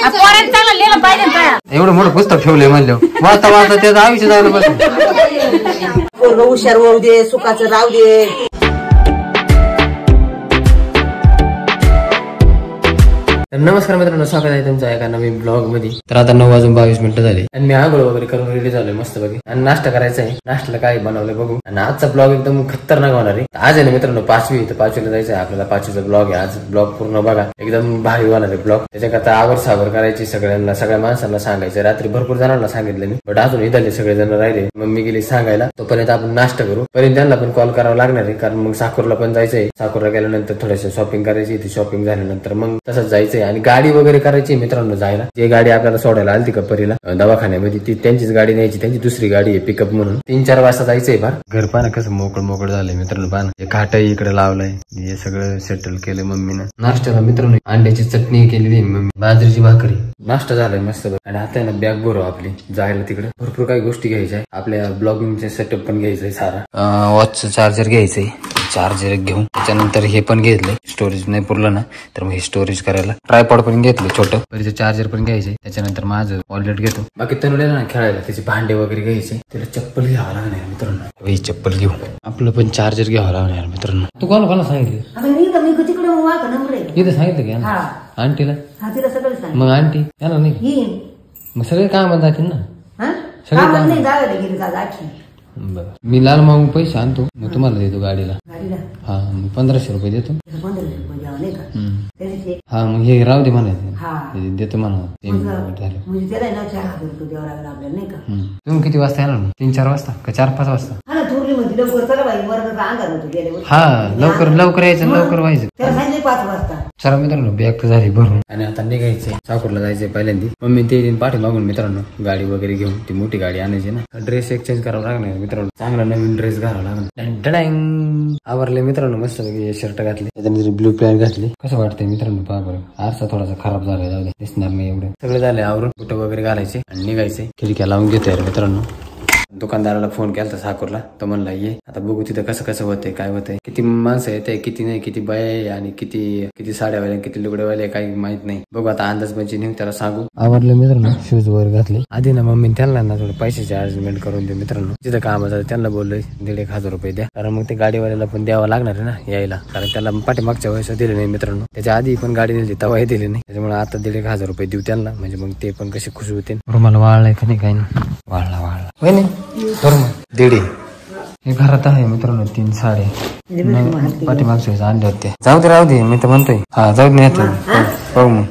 चांगलं लिहिलं पाहिजे. एवढं मोठं पुस्तक ठेवलंय म्हणलं वाचता वाचता त्याचं आयुष्य जायला बस. हुशार होऊ दे, सुखाचं राहू दे. नमस्कार मित्रांनो, स्वागत आहे तुमचं एका नवीन ब्लॉग मध्ये. तर आता 9:22 झाले आणि मी आंघोळ वगैरे करून रेडी झालोय मस्त बघी आणि नाश्ता करायचा आहे. नाश्त्याला काय बनवलंय बघू. आणि आजचा ब्लॉग एकदम खतरनाक होणार आहे. आज आहे ना मित्रांनो 5वी, तर 5वीला जायचं आहे आपल्याला. 5वीचा ब्लॉग आहे आज. ब्लॉग पूर्ण बघा, एकदम भारी होणार आहे ब्लॉग. त्याच्याकरता आवर सावर करायची सगळ्यांना, सगळ्या माणसांना सांगायचं. रात्री भरपूर जणांना सांगितलं मी, बट अजून इथले सगळे जण राहिले. मम्मी गेली सांगायला, तोपर्यंत आपण नाश्ता करू. पर्यंत त्यांना पण कॉल करावा लागणार आहे, कारण मग साकूरला पण जायचंय. साकूरला गेल्यानंतर थोडीशी शॉपिंग करायची. ती शॉपिंग झाल्यानंतर मग तसंच जायचंय आणि गाडी वगैरे करायची मित्रांनो जायला. जे गाडी आपल्याला सोडायला आली ती परीला दवाखान्यामध्ये, ती त्यांचीच गाडी न्यायची. त्यांची दुसरी गाडी आहे पिकअप म्हणून. 3-4 वाजता जायचंय बा. घर पाना कसं मोकळं झालंय मित्रांनो. पाना हे खाटही इकडे लावलंय. हे सगळं सेटल केलंय मम्मीनं. नाश्त्याला मित्रांनो अंड्याची चटणी केलेली मम्मी, बाजरीची भाकरी. नाश्ता झालाय मस्त. आणि आता ना बॅग भरू आपली जायला तिकडे. भरपूर काही गोष्टी घ्यायच्या. आपल्या ब्लॉगिंगचे सेटअप पण घ्यायचंय सारा. वॉचचं चार्जर घ्यायचंय, चार्जर घेऊन. त्याच्यानंतर हे पण घेतलंय. स्टोरेज नाही पुरलं ना तर मग हे स्टोरेज करायला. ट्रायपॉड पण घेतलं छोटं. परीचं चार्जर पण घ्यायचे. त्याच्यानंतर माझं वॉलेट घेतो. बाकी तनुला ना खेळायला त्याचे भांडे वगैरे घ्यायचे. त्याला चप्पल घ्यावं लागणार मित्रांनो. ही चप्पल घेऊ. आपलं पण चार्जर घ्यावं लागणार मित्रांनो. तू कोणाला सांगितलं? इथं सांगितलं का आंटीला? मग आंटी त्याला नाही, मग सगळे काम जातील ना. सगळे बरं, मी लाल मागून पैसे आणतो, मग तुम्हाला देतो गाडीला. हा, मग 1500 रुपये देतो. हा, मग हे राहू दे म्हणायचं, देतो म्हणा. तुम्ही किती वाजता येणार? 3-4 वाजता का 4-5 वाजता? हा, लवकर यायचं, लवकर व्हायचं. चला मित्रांनो, बॅग झाली भरून आणि आता निघायचंय. साकूरला जायचंय पहिल्यांदा. मम्मी ते पाठी मागून मित्रांनो गाडी वगैरे घेऊन. ती मोठी गाडी आणायची ना. ड्रेस एक्सचेंज करावं लागणार मित्रांनो. चांगला नवीन ड्रेस घालावा लागणार. आवरले मित्रांनो मस्त शर्ट घातले, त्याच्यानंतर ब्लू पॅन्ट घातली. कसं वाटतंय मित्रांनो पहा बरं. आरसा थोडासा खराब झालाय, जाऊ दे, दिसणार नाही एवढं. सगळं झालंय आवरून. बुट वगैरे घालायचे आणि निघायचे. खिडक्या लावून घेतोय मित्रांनो. दुकानदाराला फोन केला साकूरला, तो म्हणला ये. आता बघू तिथं कसं होतंय, काय होतंय, किती माणसं येते, किती नाही, किती बाया आहे आणि किती साड्यावाले, किती लुगडेवाले, काही माहित नाही. बघू आता अंदाज म्हणजे नेऊ, त्याला सांगू. आवडलं मित्रांनो, शूज वगैरे घातले. आधी ना मम्मी त्यांना ना थोडं पैशाची अरेंजमेंट करून दे मित्रांनो. जिथं काम झालं त्यांना बोललोय 1,500 रुपये द्या, कारण मग ते गाडीवाल्याला पण द्यावं लागणार आहे ना यायला. कारण त्याला पाठीमागच्या वेळेस दिले नाही मित्रांनो. त्याच्या आधी पण गाडी दिली, तेव्हाही दिले नाही. त्याच्यामुळे आता 1,500 रुपये देऊ त्यांना, म्हणजे मग ते पण कसे खुश होते. रुमाला वाळलाय का नाही, काही नाही. वाळला होय नाही. दीड हे घरात आहे मित्रांनो. 3 साड्या पाठीमागच्या आणले होते. जाऊ दे, राहू दे, मी तर म्हणतोय. हा, जाऊ दे, पाहू मग.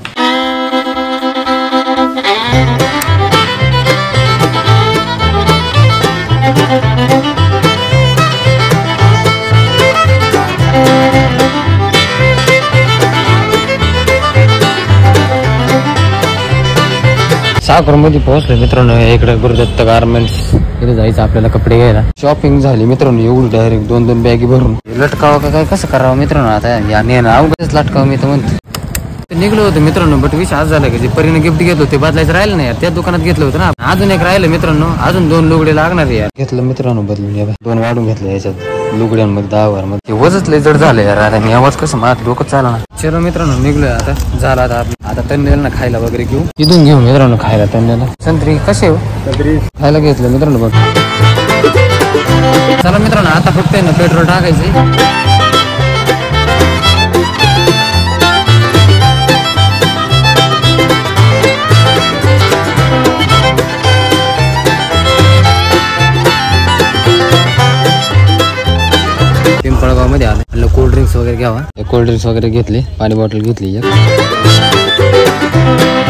साकूर मध्ये पोहोचलोय मित्रांनो. इकडे गुरुदत्त गारमेंट्स, इथे जायचं आपल्याला कपडे घ्यायला. शॉपिंग झाली मित्रांनो एवढी, डायरेक्ट 2 बॅगी भरून. लटकावं का काय, कसं करावं मित्रांनो. आता अवघडच लटकावं मी तर म्हणतो. निघलो होतं मित्रांनो, बट विषय आज झाला की जे परीने गिफ्ट घेतलं ते बदलायचं राहिलं नाही यार. त्या दुकानात घेतलं होतं ना. अजून एक राहिलं मित्रांनो, अजून 2 लुगडे लागणार यार. घेतलं मित्रांनो बदलून, 2 वाढून घेतलं याच्यात लुगड्यांमध्ये 10 मध्ये. वजच लय जड झालं यार. आता मी आवाज कसं माझं डोकं चालला ना. चलो मित्रांनो निघलोय आता. झाला आता तन्नेला ना खायला वगैरे घेऊ. इथून घेऊ मित्रांनो खायला तन्नेला. संत्री कसे हो खायला घेतलं मित्रांनो बघ. चला मित्रांनो आता फक्त आहे ना पेट्रोल टाकायचे. पिंपळगाव मध्ये आलं, कोल्ड ड्रिंक्स वगैरे घ्यावा. कोल्ड ड्रिंक्स वगैरे घेतले, पाणी बॉटल घेतली.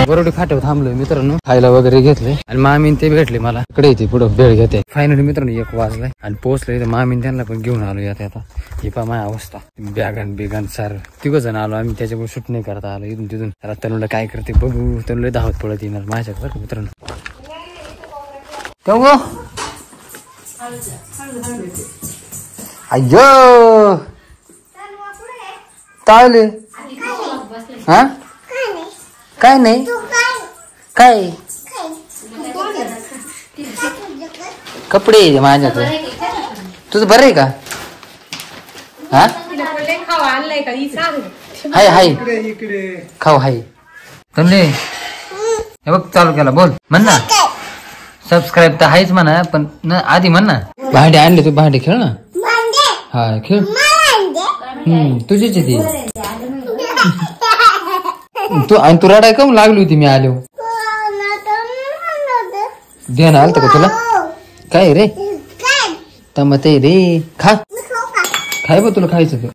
बरोडी फाट्यावर थांबलोय मित्रांनो, खायला वगैरे घेतले. आणि मामीन ते भेटले मला. इकडे येते पुढं भेळ घेते. फायनली मित्रांनो 1 वाजलाय आणि पोहोचलोय. मामीन त्यांना पण घेऊन आलो. आता ही पा माझी अवस्था, बॅगन सार 3 जण आलो आम्ही. त्याच्यामुळे शूट नाही करता आलो इथून तिथून. त्याला तनुला काय करते बघू. तनुला धावत पळत येणार माझ्याकडे मित्रांनो. अय्यो तावले. हा, काय नाही, काय कपडे माझ्याकडे. तुझं बरं आहे का? हा, हाय हाय खाऊ हाय. तमले हे बघ चालू केला, बोल म्हण ना. सबस्क्राईब तर आहेच म्हणा, पण आधी म्हण ना. भांडे आणले तू, भांडे खेळ ना. हा खेळ. तुझीच ती तू. आणि तू रडाय कम लागली होती मी आलो. ध्यान आलत का तुला? काय रे तमते रे. खा खाय बघ, तुला खायचं तू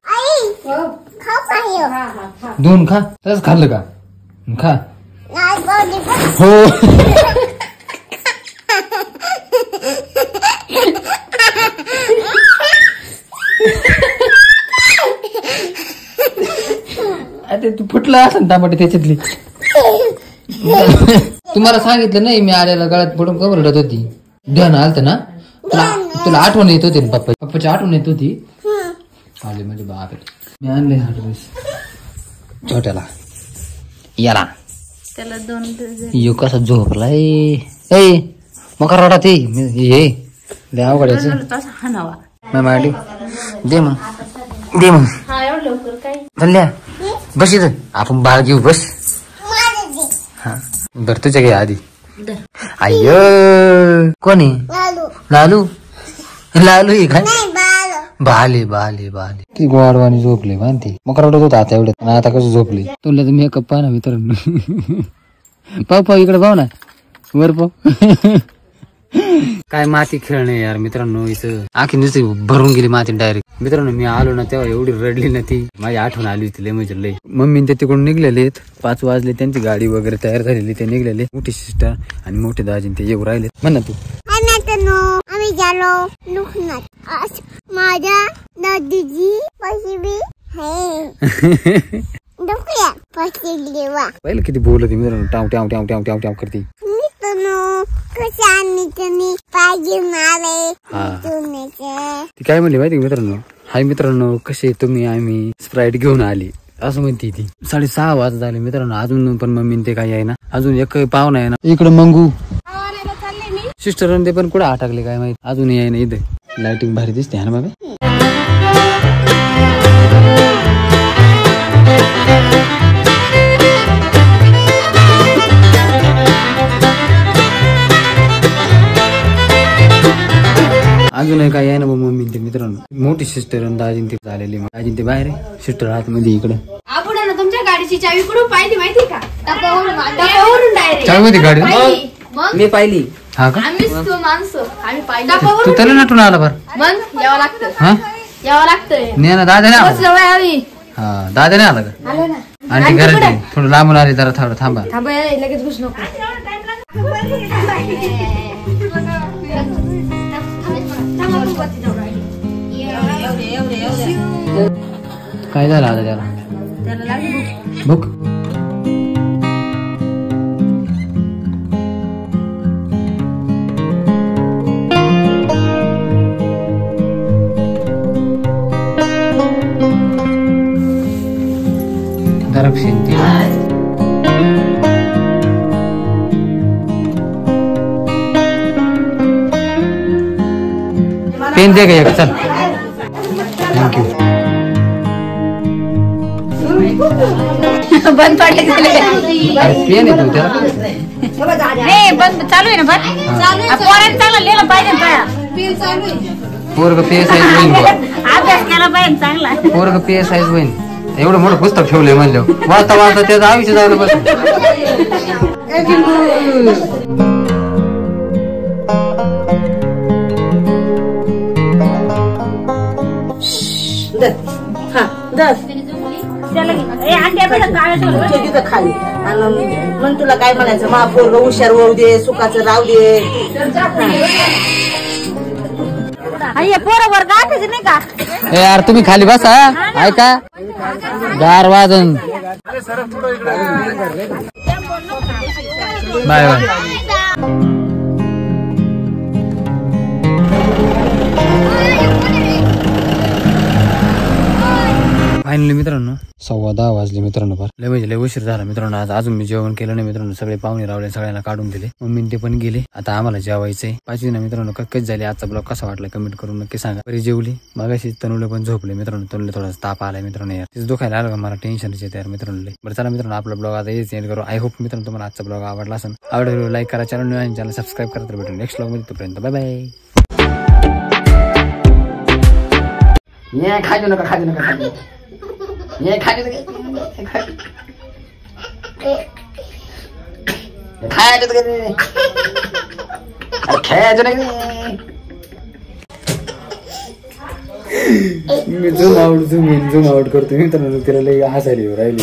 दोन खा. तसंच खाल्लं का? खा. हो अरे तू फुटला असं टमाटे त्याच्यातली. तुम्हाला सांगितलं नाही मी आल्याला गळ्यात पडून कवर रडत होती. ध्यान आलत ना तुला आठवण येत होती ना पप्पाची आठवण येत होती. आले म्हणजे बाप मी आणले हा ड्रेस छोट्याला. याला त्याला 2 यो कसा झोपलाय. ए मग रडा ते हे अवघडायचं माडी. दे मग हा एवढं लवकर काय धन्या बस इथं आपण बाळ घेऊ बस. हा बर तुझ्या घे आधी. अय्यो कोणी? लालू लालू आहे का? बाले बाले बाले. ती गोडवाणी झोपली मानती. मग रडत होता आता एवढ्यात. आता कसं झोपली तुला तर मेकअप पाहा ना मित्रांनो. पाहू इकडे पाहू ना वर पाहू. काय माती खेळणे यार मित्रांनो. इथं आखी नुसती भरून गेली माती डायरेक्ट. मित्रांनो मी आलो ना तेव्हा एवढी रडली ना ती. माझी आठवण आली होती लय म्हणजे लय. मम्मी ते तिकडून निघलेले 5 वाजले. त्यांची गाडी वगैरे तयार झालेली. ते निघलेले. मोठी सिस्टर आणि मोठे दाजी ते येऊ राहिले. म्हण ना तू. आम्ही गेलो लुकनात. माझ्या दादीजी पैसे पहिले किती बोलत मित्रांनो. टाव टाव टाव टाव टाव टाव करते. ती काय म्हणली माहिती मित्रांनो? हाय मित्रांनो कसे तुम्ही? आम्ही स्प्राईट घेऊन आली असं म्हणते ती. 6:30 वाजत झाले मित्रांनो. अजून पण मम्मी ते काही आहे ना. अजून एक पाहुणा आहे ना इकडे मंगू सिस्टर ते पण कुठे अटकले काय माहिती. अजून आहे ना इथे. लाइटिंग भारी दिसते हा ना बाबा. अजून काय आहे ना मम्मी ते मित्रांनो. मोठी सिस्टर आणि दाजीन ते झालेली. दाजीन ते बाहेर आहे. सिस्टर आत मध्ये इकडे. आपण ना तुमच्या गाडीची चावी कुठून पाहिली माहिती का? टपावरून डायरेक्ट. चावी मध्ये गाडी मी पाहिली. हा का? आम्हीच तो माणसं आम्ही पाहिलं. तू त्याला नटून आला बर. मग यावं लागतं. हा यावं लागतंय. नाही ना दादा नाही बसलो बाय आम्ही. हा दादा नाही आला का? आलो ना. आणि घरात थोडं लांबून आले जरा थोडं थांबा. थांबा लगेच घुस नको. काय झालं आता त्याला? भूक. पेन दे गया चल. थँक्यू. बंद पडले पेन आहे तू त्याला. नाही बंद चालू आहे ना. बरं पोरांनी चांगला लिहिलं पाहिजे. पोरग पे साईज होईल. अभ्यास केला पाहिजे चांगला. पोरग पे साईज होईल. एवढं मोठं पुस्तक ठेवलंय म्हणलं. वाचता वाचता त्याचं आयुष्य झालं बस. खाली मग तुला काय म्हणायचं? महापौर हुशार होऊ दे, सुखाचं राहू दे. पोरं गाठायचं नाही का? यार तुम्ही खाली बसा. ऐका गार वाजन. Bye bye. फायनली मित्रांनो 10:15 वाजले मित्रांनो. फार लय म्हणजे लय उशीर झाला मित्रांनो. आज अजून मी जेवण केलं नाही मित्रांनो. सगळे पाहुणे रावले, सगळ्यांना काढून दिले. मम्मी ते पण गेले. आता आम्हाला जेवायचंय. 5 ना मित्रांनो. कच झाली. आजचा ब्लॉग कसा वाटला कमेंट करून नक्की सांगा. बरी जेवली. मगाशी तनुले पण झोपले मित्रांनो. तनुले थोडासा ताप आलाय मित्रांनो. यार तिचं दुखायला आलं का मला टेन्शनच येते यार मित्रांनो. बरं चला मित्रांनो आपला ब्लॉग आता हेच एंड करू. आय होप मित्रांनो तुम्हाला आजचा ब्लॉग आवडला असेल. आवडला लाईक करा, चॅनल सबस्क्राईब करा. तर भेटू नेक्स्ट ब्लॉग मध्ये. तोपर्यंत बाय बाय. खाजू नका खाजू नका खाजू ये खाजू खायचं खायचं नाही. मी झूम आउट करतो मित्रांनो. तिला लई हसायला राहिली.